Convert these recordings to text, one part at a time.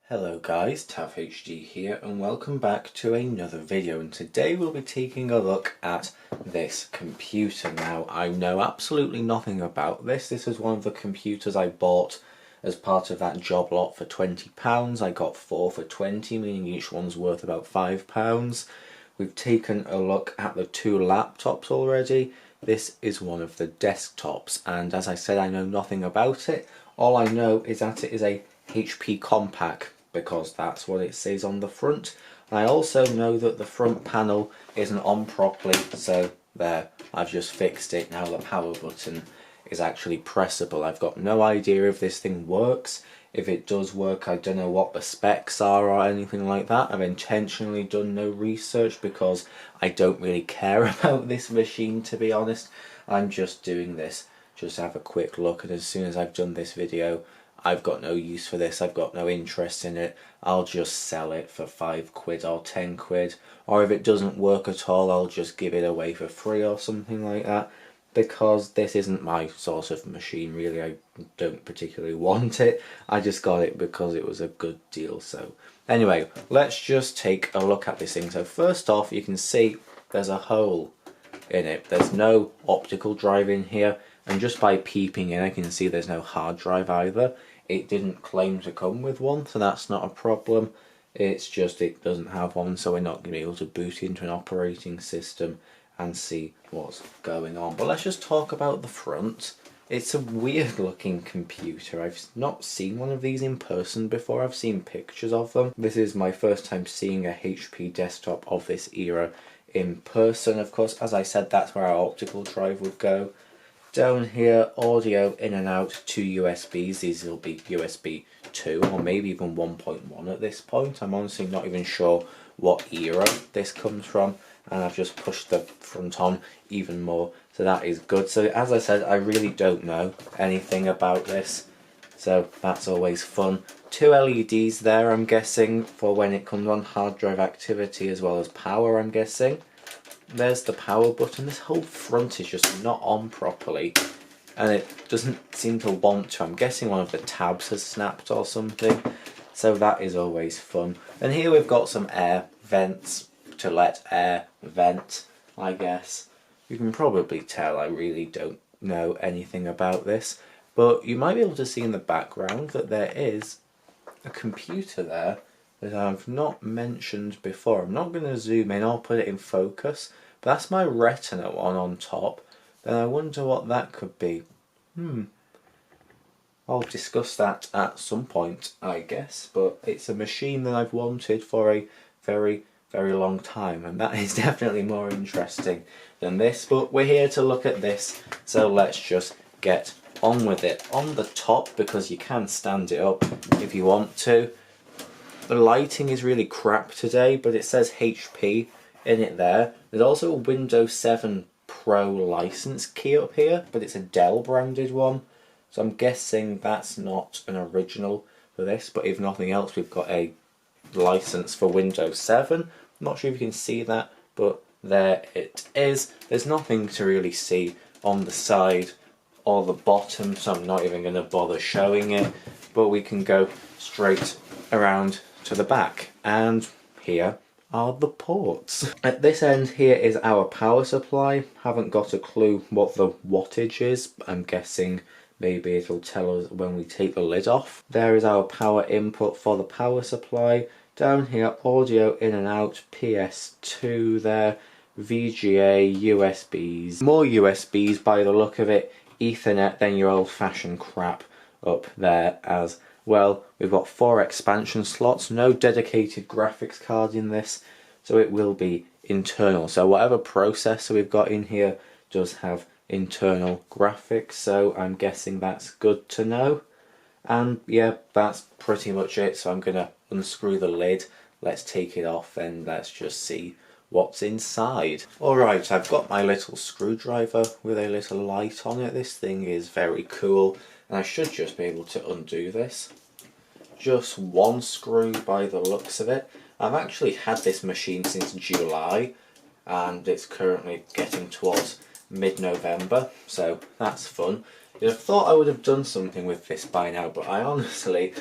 Hello guys, TavHD here and welcome back to another video, and today we'll be taking a look at this computer. Now I know absolutely nothing about this. This is one of the computers I bought as part of that job lot for £20. I got 4 for 20, meaning each one's worth about £5. We've taken a look at the two laptops already. This is one of the desktops, and as I said, I know nothing about it. All I know is that it is a HP Compaq, because that's what it says on the front. And I also know that the front panel isn't on properly, so there, I've just fixed it. Now the power button is actually pressable. I've got no idea if this thing works. If it does work, I don't know what the specs are or anything like that. I've intentionally done no research because I don't really care about this machine, to be honest. I'm just doing this just to have a quick look, and as soon as I've done this video, I've got no use for this, I've got no interest in it. I'll just sell it for £5 or £10, or if it doesn't work at all, I'll just give it away for free or something like that, because this isn't my sort of machine really. I don't particularly want it. I just got it because it was a good deal. So anyway, let's just take a look at this thing. So first off, you can see there's a hole in it. There's no optical drive in here, and just by peeping in I can see there's no hard drive either. It didn't claim to come with one, so that's not a problem. It's just it doesn't have one, so we're not going to be able to boot into an operating system and see what's going on. But let's just talk about the front. It's a weird looking computer. I've not seen one of these in person before. I've seen pictures of them. This is my first time seeing a HP desktop of this era in person. Of course, as I said, that's where our optical drive would go. Down here, audio in and out, 2 USBs. These will be USB 2 or maybe even 1.1 at this point. I'm honestly not even sure what era this comes from, and I've just pushed the front on even more, so that is good. So as I said, I really don't know anything about this, so that's always fun. 2 LEDs there, I'm guessing, for when it comes on, hard drive activity as well as power, I'm guessing. There's the power button. This whole front is just not on properly, and it doesn't seem to want to. I'm guessing one of the tabs has snapped or something, so that is always fun. And here we've got some air vents to let air vent, I guess. You can probably tell I really don't know anything about this, but you might be able to see in the background that there is a computer there that I've not mentioned before. I'm not going to zoom in or put it in focus, but that's my Retina one on top. Then I wonder what that could be. I'll discuss that at some point, I guess, but it's a machine that I've wanted for a very, very long time, and that is definitely more interesting than this. But we're here to look at this, so let's just get on with it. On the top, because you can stand it up if you want to, the lighting is really crap today, but it says HP in it there. There's also a Windows 7 Pro license key up here, but it's a Dell branded one. So I'm guessing that's not an original for this, but if nothing else, we've got a license for Windows 7. I'm not sure if you can see that, but there it is. There's nothing to really see on the side or the bottom, so I'm not even going to bother showing it, but we can go straight around to the back, and here are the ports. At this end here is our power supply. Haven't got a clue what the wattage is. I'm guessing maybe it'll tell us when we take the lid off. There is our power input for the power supply. Down here, audio in and out, PS2 there, VGA, USBs, more USBs by the look of it, Ethernet, then your old-fashioned crap up there as well. We've got 4 expansion slots, no dedicated graphics card in this, so it will be internal. So whatever processor we've got in here does have internal graphics, so I'm guessing that's good to know. And yeah, that's pretty much it. So I'm gonna unscrew the lid, let's take it off, and let's just see what's inside. Alright, I've got my little screwdriver with a little light on it. This thing is very cool, and I should just be able to undo this. Just one screw by the looks of it. I've actually had this machine since July, and it's currently getting towards mid-November, so that's fun. You'd have thought I would have done something with this by now, but I honestly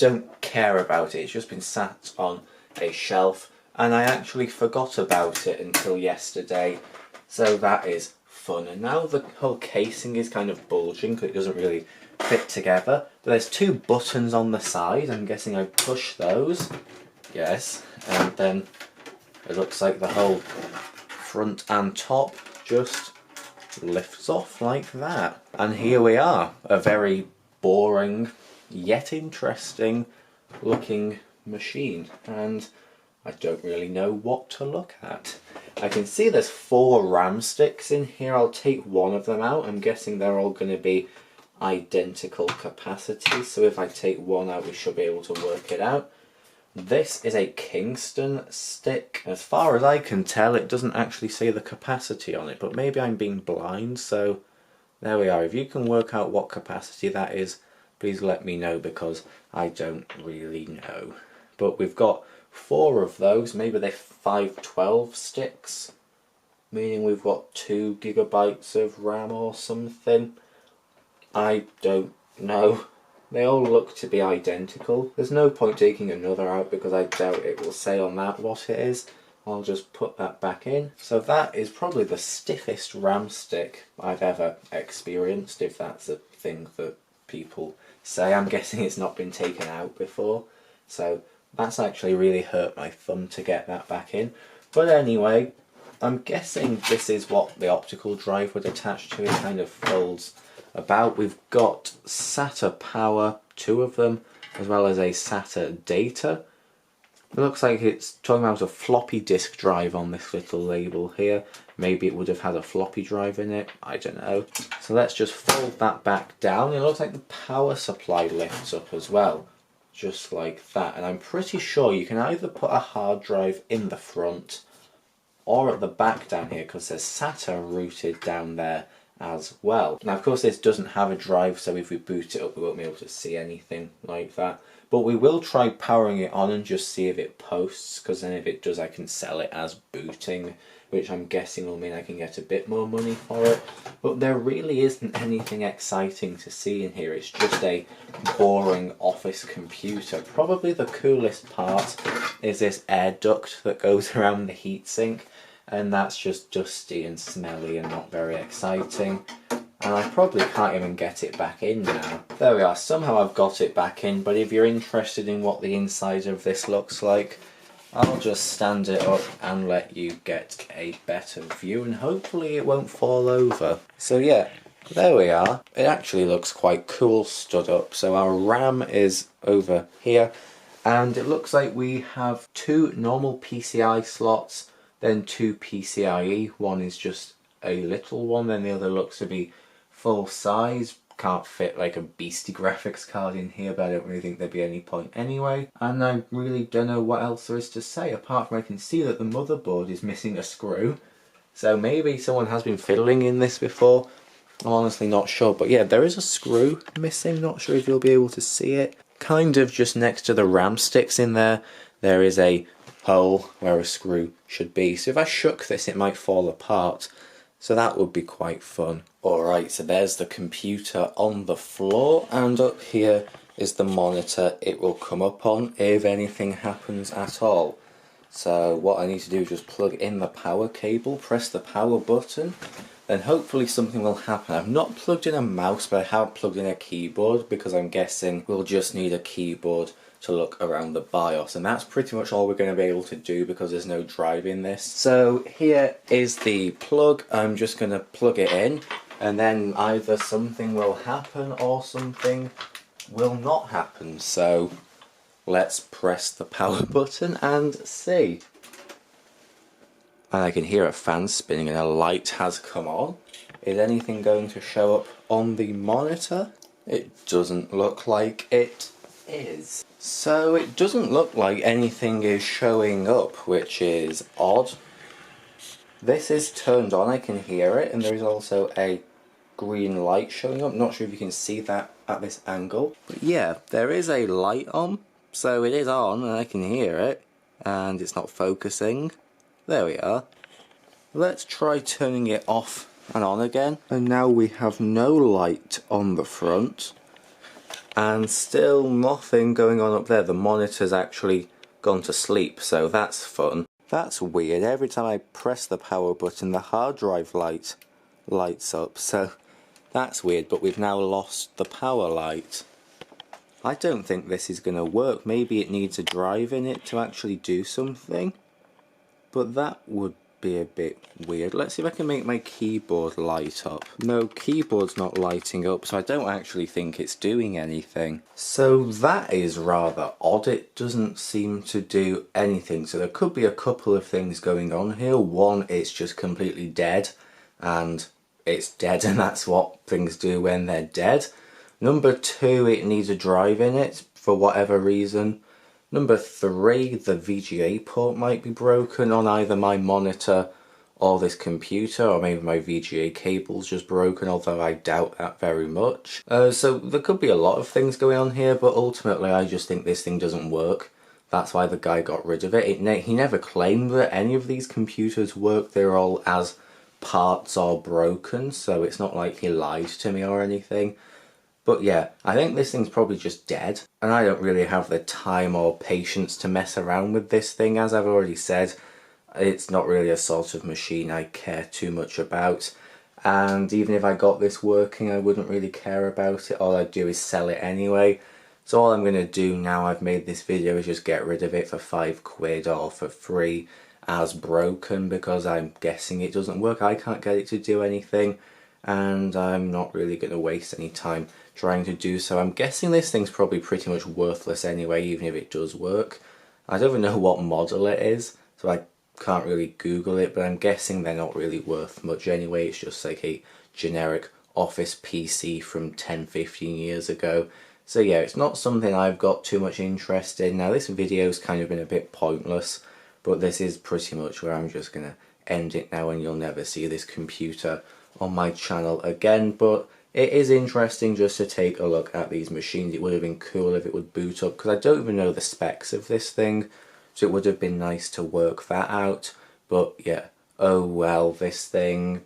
don't care about it. It's just been sat on a shelf, and I actually forgot about it until yesterday, so that is fun. And now the whole casing is kind of bulging because it doesn't really fit together. But there's two buttons on the side. I'm guessing I push those. Yes, and then it looks like the whole front and top just lifts off like that. And here we are, a very boring yet interesting looking machine, and I don't really know what to look at. I can see there's 4 RAM sticks in here. I'll take one of them out. I'm guessing they're all going to be identical capacity, so if I take one out we should be able to work it out. This is a Kingston stick. As far as I can tell, it doesn't actually say the capacity on it, but maybe I'm being blind, so there we are. If you can work out what capacity that is, please let me know, because I don't really know. But we've got 4 of those. Maybe they're 512 sticks, meaning we've got 2 gigabytes of RAM or something. I don't know. They all look to be identical. There's no point taking another out because I doubt it will say on that what it is. I'll just put that back in. So that is probably the stiffest RAM stick I've ever experienced, if that's a thing that people say. I'm guessing it's not been taken out before. So that's actually really hurt my thumb to get that back in. But anyway, I'm guessing this is what the optical drive would attach to. It kind of folds about. We've got SATA power, 2 of them, as well as a SATA data. It looks like it's talking about a floppy disk drive on this little label here. Maybe it would have had a floppy drive in it, I don't know. So let's just fold that back down. It looks like the power supply lifts up as well, just like that. And I'm pretty sure you can either put a hard drive in the front or at the back down here, because there's SATA routed down there as well. Now of course this doesn't have a drive, so if we boot it up we won't be able to see anything like that. But we will try powering it on and just see if it posts, because then if it does I can sell it as booting, which I'm guessing will mean I can get a bit more money for it. But there really isn't anything exciting to see in here. It's just a boring office computer. Probably the coolest part is this air duct that goes around the heatsink, and that's just dusty and smelly and not very exciting. And I probably can't even get it back in now. There we are, somehow I've got it back in, but if you're interested in what the inside of this looks like, I'll just stand it up and let you get a better view, and hopefully it won't fall over. So yeah, there we are. It actually looks quite cool stood up. So our RAM is over here, and it looks like we have 2 normal PCI slots, then 2 PCIe. One is just a little one, then the other looks to be full size. Can't fit like a beastie graphics card in here, but I don't really think there'd be any point anyway. And I really don't know what else there is to say, apart from I can see that the motherboard is missing a screw. So maybe someone has been fiddling in this before. I'm honestly not sure, but yeah, there is a screw missing. Not sure if you'll be able to see it. Kind of just next to the RAM sticks in there, there is a hole where a screw should be. So if I shook this, it might fall apart. So that would be quite fun. Alright, so there's the computer on the floor, and up here is the monitor it will come up on if anything happens at all. So what I need to do is just plug in the power cable, press the power button, then hopefully something will happen. I've not plugged in a mouse, but I have plugged in a keyboard, because I'm guessing we'll just need a keyboard to look around the BIOS, and that's pretty much all we're going to be able to do because there's no drive in this. So here is the plug. I'm just going to plug it in, and then either something will happen or something will not happen. So let's press the power button and see. And I can hear a fan spinning and a light has come on. Is anything going to show up on the monitor? It doesn't look like it is. So it doesn't look like anything is showing up, which is odd. This is turned on, I can hear it, and there is also a green light showing up. Not sure if you can see that at this angle. But yeah, there is a light on, so it is on and I can hear it, and it's not focusing. There we are. Let's try turning it off and on again. And now we have no light on the front. And still nothing going on up there. The monitor's actually gone to sleep, so that's fun. That's weird. Every time I press the power button, the hard drive light lights up, so that's weird. But we've now lost the power light. I don't think this is going to work. Maybe it needs a drive in it to actually do something, but that would be a bit weird. Let's see if I can make my keyboard light up. No, keyboard's not lighting up, so I don't actually think it's doing anything. So that is rather odd. It doesn't seem to do anything. So there could be a couple of things going on here. One, it's just completely dead, and it's dead, and that's what things do when they're dead. Number two, it needs a drive in it for whatever reason. Number three, the VGA port might be broken on either my monitor or this computer, or maybe my VGA cable's just broken, although I doubt that very much. So there could be a lot of things going on here, but ultimately I just think this thing doesn't work. That's why the guy got rid of it. He never claimed that any of these computers work. They're all as parts are broken, so it's not like he lied to me or anything. But yeah, I think this thing's probably just dead, and I don't really have the time or patience to mess around with this thing. As I've already said, it's not really a sort of machine I care too much about, and even if I got this working, I wouldn't really care about it. All I'd do is sell it anyway. So all I'm going to do now I've made this video is just get rid of it for £5 or for free as broken, because I'm guessing it doesn't work. I can't get it to do anything, and I'm not really going to waste any time trying to do so. I'm guessing this thing's probably pretty much worthless anyway, even if it does work. I don't even know what model it is, so I can't really Google it, but I'm guessing they're not really worth much anyway. It's just like a generic office PC from 10-15 years ago. So yeah, it's not something I've got too much interest in. Now this video's kind of been a bit pointless, but this is pretty much where I'm just going to end it now, and you'll never see this computer on my channel again. But it is interesting just to take a look at these machines. It would have been cool if it would boot up, because I don't even know the specs of this thing, so it would have been nice to work that out. But yeah, oh well, this thing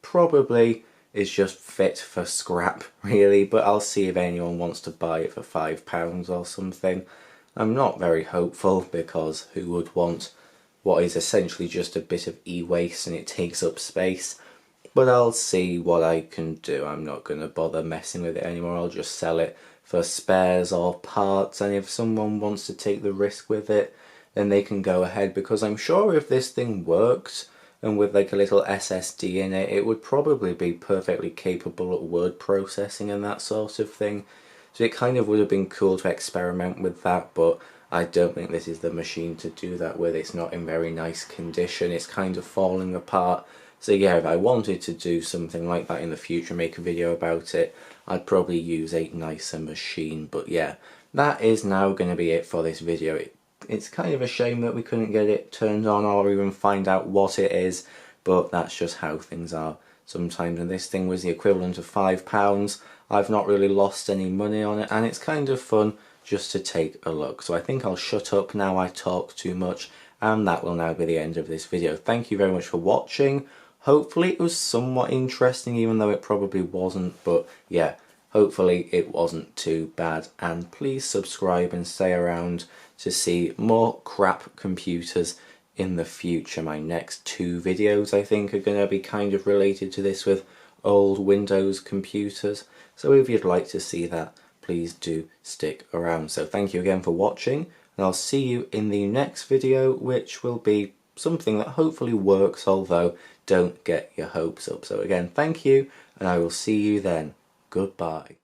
probably is just fit for scrap really, but I'll see if anyone wants to buy it for £5 or something. I'm not very hopeful, because who would want what is essentially just a bit of e-waste and it takes up space? But I'll see what I can do. I'm not going to bother messing with it anymore. I'll just sell it for spares or parts, and if someone wants to take the risk with it, then they can go ahead, because I'm sure if this thing worked and with like a little SSD in it, it would probably be perfectly capable at word processing and that sort of thing. So it kind of would have been cool to experiment with that, but I don't think this is the machine to do that with. It's not in very nice condition. It's kind of falling apart. So yeah, if I wanted to do something like that in the future, make a video about it, I'd probably use a nicer machine. But yeah, that is now going to be it for this video. It's kind of a shame that we couldn't get it turned on or even find out what it is, but that's just how things are sometimes. And this thing was the equivalent of £5. I've not really lost any money on it, and it's kind of fun just to take a look. So I think I'll shut up now. I talk too much, and that will now be the end of this video. Thank you very much for watching. Hopefully it was somewhat interesting, even though it probably wasn't, but yeah, hopefully it wasn't too bad. And please subscribe and stay around to see more crap computers in the future. My next 2 videos I think are going to be kind of related to this, with old Windows computers. So if you'd like to see that, please do stick around. So thank you again for watching, and I'll see you in the next video, which will be something that hopefully works, although don't get your hopes up. So again, thank you, and I will see you then. Goodbye.